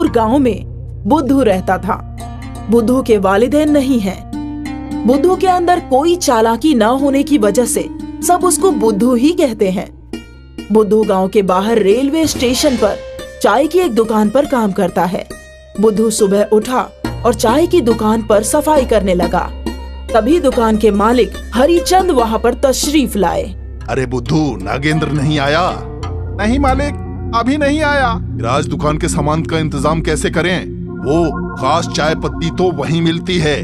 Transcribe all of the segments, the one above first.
दूर गांव में बुद्धू रहता था। बुद्धू के वालिदैन नहीं हैं। बुद्धू के अंदर कोई चालाकी न होने की वजह से सब उसको बुद्धू ही कहते हैं। बुद्धू गांव के बाहर रेलवे स्टेशन पर चाय की एक दुकान पर काम करता है। बुद्धू सुबह उठा और चाय की दुकान पर सफाई करने लगा। तभी दुकान के मालिक हरिचंद वहां पर तशरीफ लाए। अरे बुद्धू, नागेंद्र नहीं आया? नहीं मालिक, अभी नहीं आया। राज दुकान के सामान का इंतजाम कैसे करें? वो खास चाय पत्ती तो वहीं मिलती है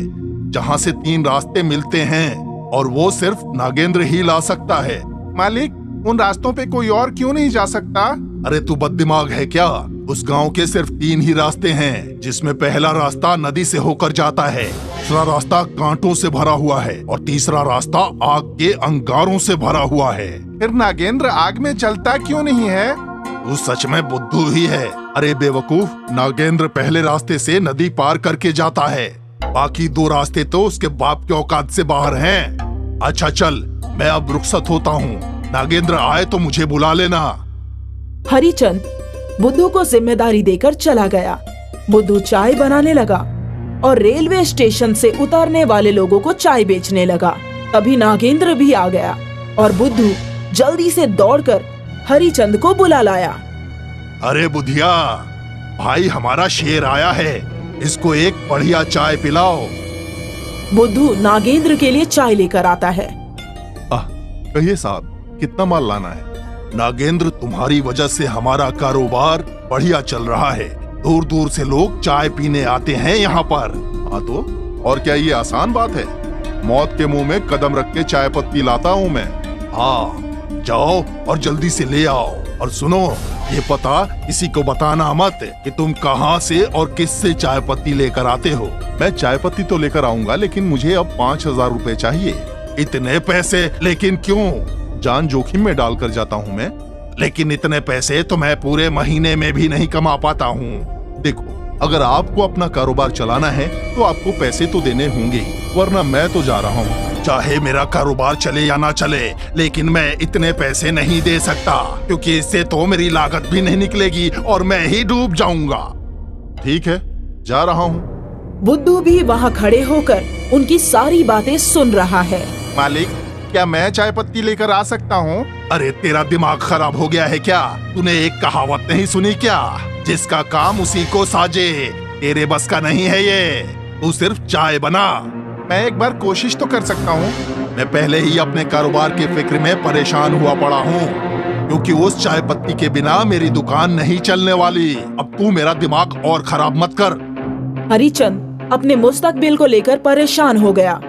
जहाँ से 3 रास्ते मिलते हैं, और वो सिर्फ नागेंद्र ही ला सकता है। मालिक, उन रास्तों पे कोई और क्यों नहीं जा सकता? अरे तू बददिमाग है क्या? उस गांव के सिर्फ 3 ही रास्ते हैं, जिसमें पहला रास्ता नदी से होकर जाता है, दूसरा रास्ता कांटों से भरा हुआ है और तीसरा रास्ता आग के अंगारों से भरा हुआ है। फिर नागेंद्र आग में चलता क्यों नहीं है? तू सच में बुद्धू ही है। अरे बेवकूफ, नागेंद्र पहले रास्ते से नदी पार करके जाता है, बाकी 2 रास्ते तो उसके बाप के औकात से बाहर हैं। अच्छा चल, मैं अब रुखसत होता हूँ। नागेंद्र आए तो मुझे बुला लेना। हरिचंद बुद्धू को जिम्मेदारी देकर चला गया। बुद्धू चाय बनाने लगा और रेलवे स्टेशन से उतरने वाले लोगों को चाय बेचने लगा। तभी नागेंद्र भी आ गया और बुद्धू जल्दी से दौड़कर हरिचंद को बुला लाया। अरे बुधिया भाई, हमारा शेर आया है, इसको एक बढ़िया चाय पिलाओ। बुद्धू नागेंद्र के लिए चाय लेकर आता है। कहिए साहब, कितना माल लाना है? नागेंद्र, तुम्हारी वजह से हमारा कारोबार बढ़िया चल रहा है। दूर दूर से लोग चाय पीने आते हैं यहाँ पर। हाँ तो और क्या ये आसान बात है? मौत के मुंह में कदम रख के चाय पत्ती लाता हूँ मैं। हाँ, जाओ और जल्दी से ले आओ। और सुनो, ये पता किसी को बताना मत कि तुम कहाँ से और किससे चाय पत्ती लेकर आते हो। मैं चाय पत्ती तो लेकर आऊंगा, लेकिन मुझे अब 5000 रुपए चाहिए। इतने पैसे? लेकिन क्यों? जान जोखिम में डालकर जाता हूँ मैं। लेकिन इतने पैसे तो मैं पूरे महीने में भी नहीं कमा पाता हूँ। देखो, अगर आपको अपना कारोबार चलाना है तो आपको पैसे तो देने होंगे, वरना मैं तो जा रहा हूँ। चाहे मेरा कारोबार चले या ना चले, लेकिन मैं इतने पैसे नहीं दे सकता, क्योंकि इससे तो मेरी लागत भी नहीं निकलेगी और मैं ही डूब जाऊंगा। ठीक है, जा रहा हूँ। बुद्धू भी वहाँ खड़े होकर उनकी सारी बातें सुन रहा है। मालिक, क्या मैं चाय पत्ती लेकर आ सकता हूँ? अरे तेरा दिमाग खराब हो गया है क्या? तूने एक कहावत नहीं सुनी क्या? जिसका काम उसी को साजे। तेरे बस का नहीं है ये, तू सिर्फ चाय बना। मैं एक बार कोशिश तो कर सकता हूँ। मैं पहले ही अपने कारोबार के फिक्र में परेशान हुआ पड़ा हूँ, क्योंकि उस चाय पत्ती के बिना मेरी दुकान नहीं चलने वाली। अब तू मेरा दिमाग और खराब मत कर। हरिचंद अपने मुस्तकबिल को लेकर परेशान हो गया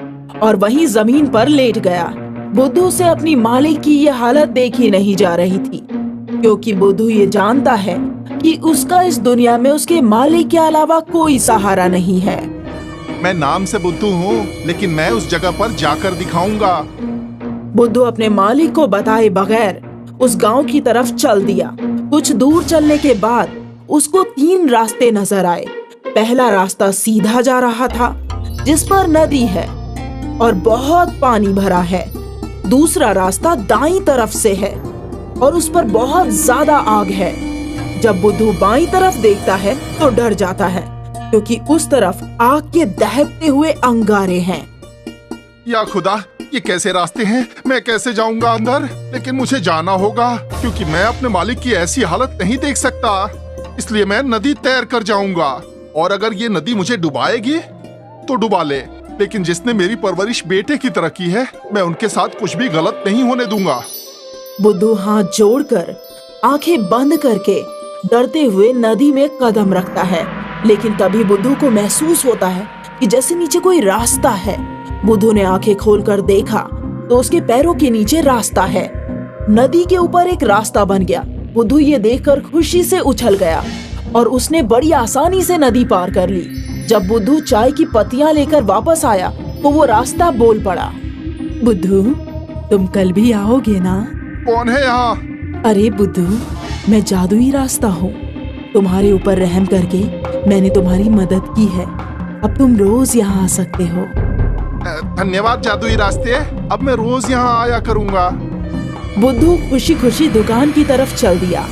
और वहीं जमीन पर लेट गया। बुद्धू से अपनी मालिक की ये हालत देखी नहीं जा रही थी, क्योंकि बुद्धू ये जानता है कि उसका इस दुनिया में उसके मालिक के अलावा कोई सहारा नहीं है। मैं नाम से बुद्धू हूँ, लेकिन मैं उस जगह पर जाकर दिखाऊंगा। बुद्धू अपने मालिक को बताए बगैर उस गांव की तरफ चल दिया। कुछ दूर चलने के बाद उसको 3 रास्ते नजर आए। पहला रास्ता सीधा जा रहा था, जिस पर नदी है और बहुत पानी भरा है। दूसरा रास्ता दाईं तरफ से है और उस पर बहुत ज्यादा आग है। जब बुद्धू बाईं तरफ देखता है तो डर जाता है, क्योंकि उस तरफ आग के दहकते हुए अंगारे हैं। या खुदा, ये कैसे रास्ते हैं? मैं कैसे जाऊंगा अंदर? लेकिन मुझे जाना होगा, क्योंकि मैं अपने मालिक की ऐसी हालत नहीं देख सकता। इसलिए मैं नदी तैर कर जाऊंगा, और अगर ये नदी मुझे डुबाएगी तो डुबा ले, लेकिन जिसने मेरी परवरिश बेटे की तरह की है, मैं उनके साथ कुछ भी गलत नहीं होने दूंगा। बुद्धू हाथ जोड़कर आंखें बंद करके डरते हुए नदी में कदम रखता है, लेकिन तभी बुद्धू को महसूस होता है कि जैसे नीचे कोई रास्ता है। बुद्धू ने आंखें खोलकर देखा तो उसके पैरों के नीचे रास्ता है। नदी के ऊपर एक रास्ता बन गया। बुद्धू ये देखकर खुशी से उछल गया और उसने बड़ी आसानी से नदी पार कर ली। जब बुद्धू चाय की पत्तियां लेकर वापस आया तो वो रास्ता बोल पड़ा। बुद्धू, तुम कल भी आओगे ना? कौन है यहाँ? अरे बुद्धू, मैं जादुई रास्ता हूँ। तुम्हारे ऊपर रहम करके मैंने तुम्हारी मदद की है। अब तुम रोज यहाँ आ सकते हो। धन्यवाद जादुई रास्ते, अब मैं रोज यहाँ आया करूँगा। बुद्धू खुशी खुशी दुकान की तरफ चल दिया।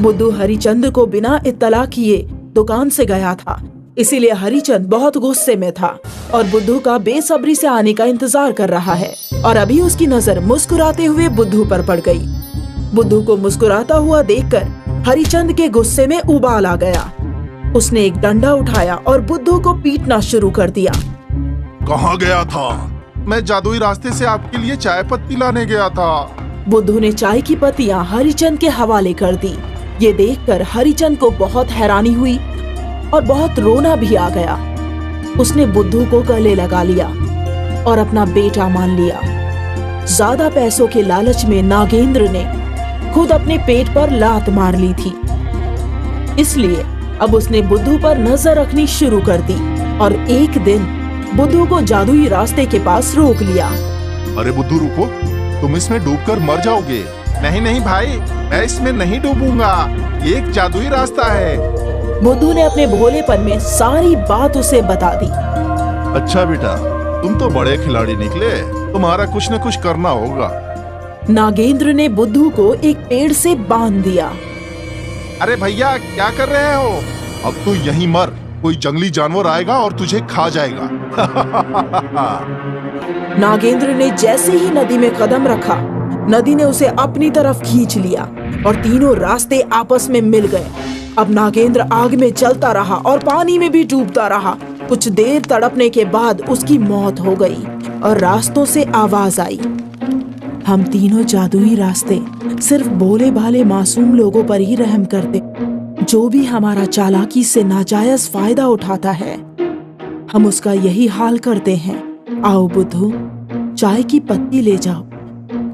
बुद्धू हरिचंद को बिना इत्तला किए दुकान से गया था, इसीलिए हरिचंद बहुत गुस्से में था और बुद्धू का बेसब्री से आने का इंतजार कर रहा है। और अभी उसकी नजर मुस्कुराते हुए बुद्धू पर पड़ गई। बुद्धू को मुस्कुराता हुआ देखकर हरिचंद के गुस्से में उबाल आ गया। उसने एक डंडा उठाया और बुद्धू को पीटना शुरू कर दिया। कहाँ गया था? मैं जादुई रास्ते से आपके लिए चाय पत्ती लाने गया था। बुद्धू ने चाय की पत्तियां हरिचंद के हवाले कर दी। ये देखकर हरिचंद को बहुत हैरानी हुई और बहुत रोना भी आ गया। उसने बुद्धू को गले लगा लिया और अपना बेटा मान लिया। ज्यादा पैसों के लालच में नागेंद्र ने खुद अपने पेट पर लात मार ली थी, इसलिए अब उसने बुद्धू पर नजर रखनी शुरू कर दी और एक दिन बुद्धू को जादुई रास्ते के पास रोक लिया। अरे बुद्धू रुको, तुम इसमें डूबकर मर जाओगे। नहीं नहीं भाई, मैं इसमें नहीं डूबूंगा, ये एक जादुई रास्ता है। बुद्धू ने अपने भोलेपन में सारी बात उसे बता दी। अच्छा बेटा, तुम तो बड़े खिलाड़ी निकले, तुम्हारा कुछ न कुछ करना होगा। नागेंद्र ने बुद्धू को एक पेड़ से बांध दिया। अरे भैया, क्या कर रहे हो? अब तू यहीं मर, कोई जंगली जानवर आएगा और तुझे खा जाएगा। नागेंद्र ने जैसे ही नदी में कदम रखा, नदी ने उसे अपनी तरफ खींच लिया और तीनों रास्ते आपस में मिल गए। अब नागेंद्र आग में जलता रहा और पानी में भी डूबता रहा। कुछ देर तड़पने के बाद उसकी मौत हो गई और रास्तों से आवाज आई, हम तीनों जादुई रास्ते सिर्फ भोले भाले मासूम लोगों पर ही रहम करते, जो भी हमारा चालाकी से नाजायज फायदा उठाता है, हम उसका यही हाल करते हैं। आओ बुद्धू, चाय की पत्ती ले जाओ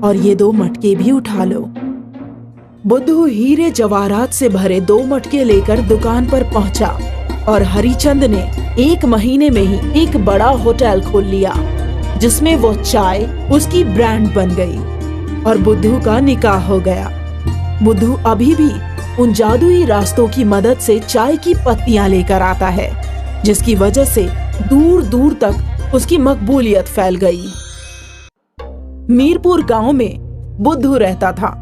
और ये 2 मटके भी उठा लो। बुद्धू हीरे जवाहरात से भरे 2 मटके लेकर दुकान पर पहुंचा और हरिचंद ने 1 महीने में ही एक बड़ा होटल खोल लिया, जिसमें वो चाय उसकी ब्रांड बन गई और बुद्धू का निकाह हो गया। बुद्धू अभी भी उन जादुई रास्तों की मदद से चाय की पत्तियां लेकर आता है, जिसकी वजह से दूर दूर तक उसकी मकबूलियत फैल गई। मीरपुर गांव में बुद्धू रहता था।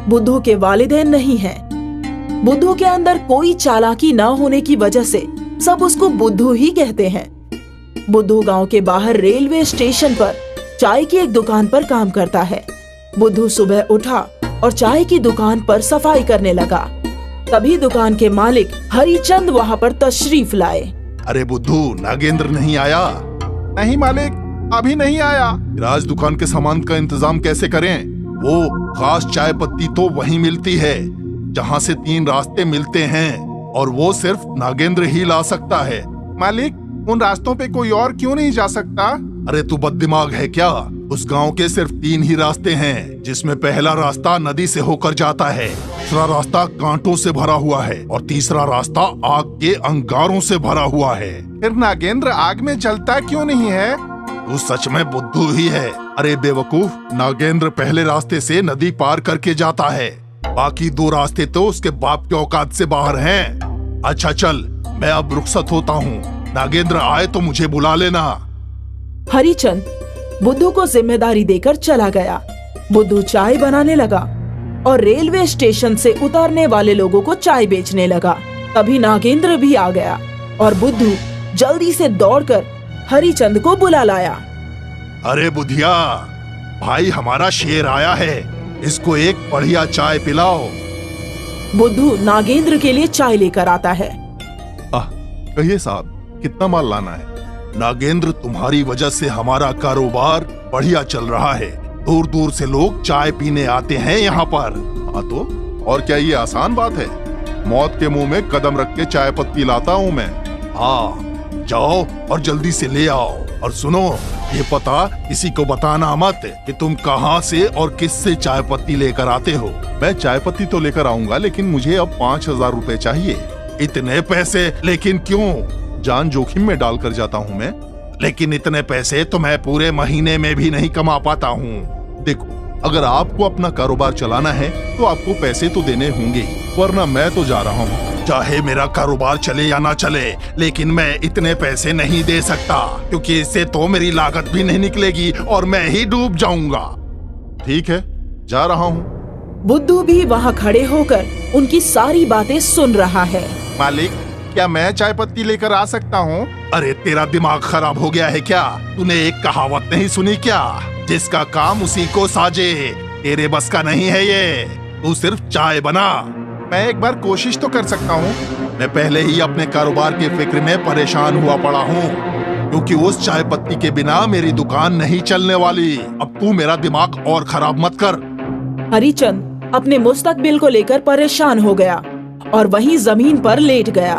बुद्धू के वालिदैन नहीं हैं। बुद्धू के अंदर कोई चालाकी न होने की वजह से सब उसको बुद्धू ही कहते हैं। बुद्धू गांव के बाहर रेलवे स्टेशन पर चाय की एक दुकान पर काम करता है। बुद्धू सुबह उठा और चाय की दुकान पर सफाई करने लगा। तभी दुकान के मालिक हरिचंद वहां पर तशरीफ लाए। अरे बुद्धू, नागेंद्र नहीं आया? नहीं मालिक, अभी नहीं आया। राज दुकान के सामान का इंतजाम कैसे करें? वो खास चाय पत्ती तो वहीं मिलती है जहाँ से 3 रास्ते मिलते हैं और वो सिर्फ नागेंद्र ही ला सकता है। मालिक, उन रास्तों पे कोई और क्यों नहीं जा सकता? अरे तू बददिमाग है क्या? उस गांव के सिर्फ 3 ही रास्ते हैं, जिसमें पहला रास्ता नदी से होकर जाता है, दूसरा रास्ता कांटों से भरा हुआ है और तीसरा रास्ता आग के अंगारों से भरा हुआ है। फिर नागेंद्र आग में जलता क्यों नहीं है? तू सच में बुद्धू ही है। अरे बेवकूफ, नागेंद्र पहले रास्ते से नदी पार करके जाता है, बाकी 2 रास्ते तो उसके बाप के औकात से बाहर हैं। अच्छा चल, मैं अब रुखसत होता हूँ, नागेंद्र आए तो मुझे बुला लेना। हरिचंद बुद्धू को जिम्मेदारी देकर चला गया। बुद्धू चाय बनाने लगा और रेलवे स्टेशन से उतरने वाले लोगों को चाय बेचने लगा। तभी नागेंद्र भी आ गया और बुद्धू जल्दी से दौड़कर हरिचंद को बुला लाया। अरे बुधिया, भाई हमारा शेर आया है, इसको एक बढ़िया चाय पिलाओ। बुद्धू नागेंद्र के लिए चाय लेकर आता है। कहिए साहब, कितना माल लाना है? नागेंद्र, तुम्हारी वजह से हमारा कारोबार बढ़िया चल रहा है। दूर दूर से लोग चाय पीने आते हैं यहाँ पर। हाँ तो और क्या ये आसान बात है? मौत के मुंह में कदम रख के चाय पत्ती लाता हूँ मैं। हाँ, जाओ और जल्दी से ले आओ। और सुनो, ये पता किसी को बताना मत कि तुम कहाँ से और किससे चाय पत्ती लेकर आते हो। मैं चाय पत्ती तो लेकर आऊंगा, लेकिन मुझे अब 5000 रुपए चाहिए। इतने पैसे? लेकिन क्यों? जान जोखिम में डालकर जाता हूँ मैं। लेकिन इतने पैसे तो मैं पूरे महीने में भी नहीं कमा पाता हूँ। देखो, अगर आपको अपना कारोबार चलाना है तो आपको पैसे तो देने होंगे, वरना मैं तो जा रहा हूँ। चाहे मेरा कारोबार चले या ना चले, लेकिन मैं इतने पैसे नहीं दे सकता, क्योंकि इससे तो मेरी लागत भी नहीं निकलेगी और मैं ही डूब जाऊंगा। ठीक है, जा रहा हूँ। बुद्धू भी वहाँ खड़े होकर उनकी सारी बातें सुन रहा है। मालिक, क्या मैं चाय पत्ती लेकर आ सकता हूँ? अरे तेरा दिमाग खराब हो गया है क्या? तूने एक कहावत नहीं सुनी क्या? जिसका काम उसी को साजे। तेरे बस का नहीं है ये, तू सिर्फ चाय बना। मैं एक बार कोशिश तो कर सकता हूँ। मैं पहले ही अपने कारोबार की फिक्र में परेशान हुआ पड़ा हूँ, क्योंकि उस चाय पत्ती के बिना मेरी दुकान नहीं चलने वाली। अब तू मेरा दिमाग और खराब मत कर। हरिचंद अपने मुस्तकबिल को लेकर परेशान हो गया और वहीं जमीन पर लेट गया।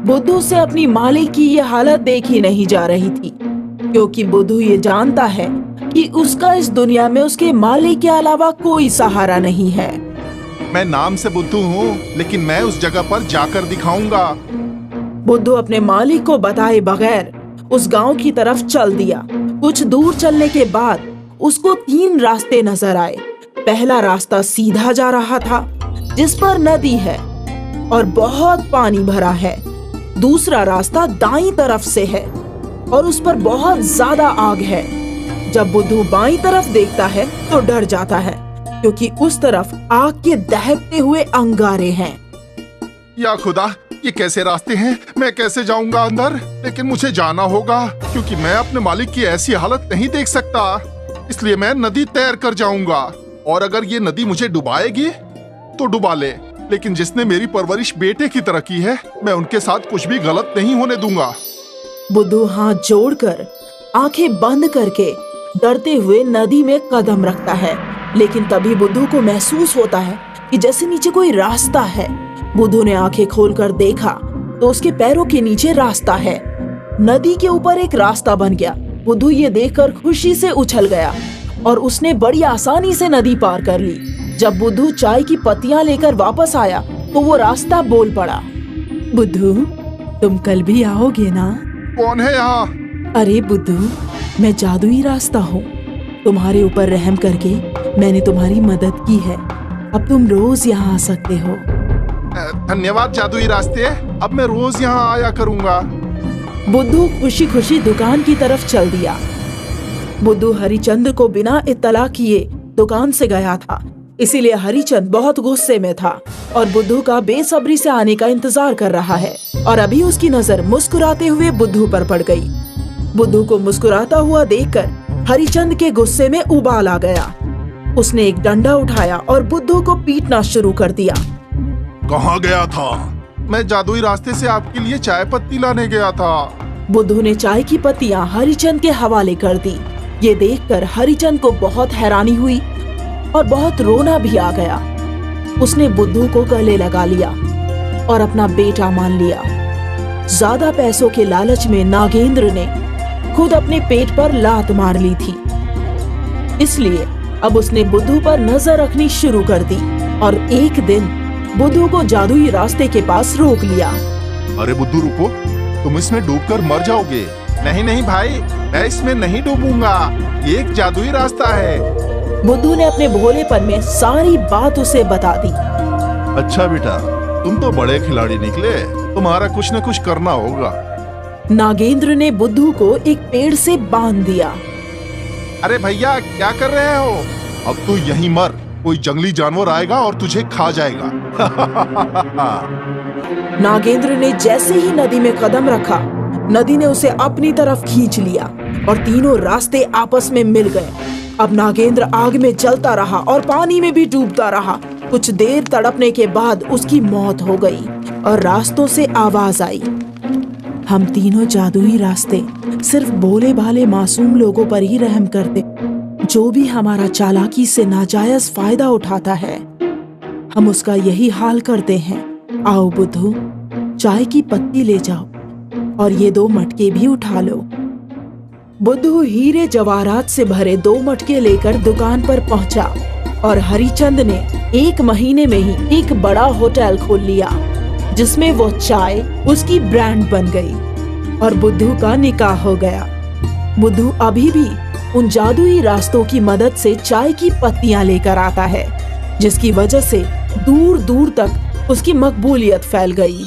बुद्धू से अपनी मालिक की ये हालत देखी नहीं जा रही थी, क्योंकि बुद्धू ये जानता है कि उसका इस दुनिया में उसके मालिक के अलावा कोई सहारा नहीं है। मैं नाम से बुद्धू हूँ, लेकिन मैं उस जगह पर जाकर दिखाऊंगा। बुद्धू अपने मालिक को बताए बगैर उस गांव की तरफ चल दिया। कुछ दूर चलने के बाद उसको 3 रास्ते नजर आए। पहला रास्ता सीधा जा रहा था, जिस पर नदी है और बहुत पानी भरा है। दूसरा रास्ता दाईं तरफ से है और उस पर बहुत ज्यादा आग है। जब बुद्धू बाईं तरफ देखता है तो डर जाता है, क्योंकि उस तरफ आग के दहकते हुए अंगारे हैं। या खुदा, ये कैसे रास्ते हैं? मैं कैसे जाऊंगा अंदर? लेकिन मुझे जाना होगा, क्योंकि मैं अपने मालिक की ऐसी हालत नहीं देख सकता। इसलिए मैं नदी तैर कर जाऊंगा, और अगर ये नदी मुझे डुबाएगी तो डुबा ले, लेकिन जिसने मेरी परवरिश बेटे की तरह की है, मैं उनके साथ कुछ भी गलत नहीं होने दूंगा। बुद्धू हाथ जोड़कर आंखें बंद करके डरते हुए नदी में कदम रखता है, लेकिन तभी बुद्धू को महसूस होता है कि जैसे नीचे कोई रास्ता है। बुद्धू ने आंखें खोलकर देखा तो उसके पैरों के नीचे रास्ता है। नदी के ऊपर एक रास्ता बन गया। बुद्धू ये देखकर खुशी से उछल गया और उसने बड़ी आसानी से नदी पार कर ली। जब बुद्धू चाय की पत्तियां लेकर वापस आया तो वो रास्ता बोल पड़ा। बुद्धू, तुम कल भी आओगे ना? कौन है यहाँ? अरे बुद्धू, मैं जादुई रास्ता हूँ। तुम्हारे ऊपर रहम करके मैंने तुम्हारी मदद की है। अब तुम रोज यहाँ आ सकते हो। धन्यवाद जादुई रास्ते, अब मैं रोज यहाँ आया करूँगा। बुद्धू खुशी खुशी दुकान की तरफ चल दिया। बुद्धू हरिचंद को बिना इत्तला किए दुकान से गया था, इसीलिए हरिचंद बहुत गुस्से में था और बुद्धू का बेसब्री से आने का इंतजार कर रहा है। और अभी उसकी नजर मुस्कुराते हुए बुद्धू पर पड़ गई। बुद्धू को मुस्कुराता हुआ देखकर हरिचंद के गुस्से में उबाल आ गया। उसने एक डंडा उठाया और बुद्धू को पीटना शुरू कर दिया। कहाँ गया था? मैं जादुई रास्ते से आपके लिए चाय पत्ती लाने गया था। बुद्धू ने चाय की पत्तियां हरिचंद के हवाले कर दी। ये देखकर हरिचंद को बहुत हैरानी हुई और बहुत रोना भी आ गया। उसने बुद्धू को गले लगा लिया और अपना बेटा मान लिया। ज्यादा पैसों के लालच में नागेंद्र ने खुद अपने पेट पर लात मार ली थी, इसलिए अब उसने बुद्धू पर नजर रखनी शुरू कर दी और एक दिन बुद्धू को जादुई रास्ते के पास रोक लिया। अरे बुद्धू रुको, तुम इसमें डूबकर मर जाओगे। नहीं नहीं भाई, मैं इसमें नहीं डूबूंगा, ये एक जादुई रास्ता है। बुद्धू ने अपने भोलेपन में सारी बात उसे बता दी। अच्छा बेटा, तुम तो बड़े खिलाड़ी निकले, तुम्हारा कुछ न कुछ करना होगा। नागेंद्र ने बुद्धू को एक पेड़ से बांध दिया। अरे भैया, क्या कर रहे हो? अब तू यहीं मर, कोई जंगली जानवर आएगा और तुझे खा जाएगा। नागेंद्र ने जैसे ही नदी में कदम रखा, नदी ने उसे अपनी तरफ खींच लिया और तीनों रास्ते आपस में मिल गए। अब नागेंद्र आग में जलता रहा और पानी में भी डूबता रहा। कुछ देर तड़पने के बाद उसकी मौत हो गई और रास्तों से आवाज आई, हम तीनों जादुई रास्ते सिर्फ भोले भाले मासूम लोगों पर ही रहम करते, जो भी हमारा चालाकी से नाजायज फायदा उठाता है, हम उसका यही हाल करते हैं। आओ बुद्धू, चाय की पत्ती ले जाओ और ये 2 मटके भी उठा लो। बुद्धू हीरे जवाहरात से भरे 2 मटके लेकर दुकान पर पहुंचा और हरिचंद ने 1 महीने में ही एक बड़ा होटल खोल लिया, जिसमें वो चाय उसकी ब्रांड बन गई और बुद्धू का निकाह हो गया। बुद्धू अभी भी उन जादुई रास्तों की मदद से चाय की पत्तियां लेकर आता है, जिसकी वजह से दूर दूर तक उसकी मकबूलियत फैल गई।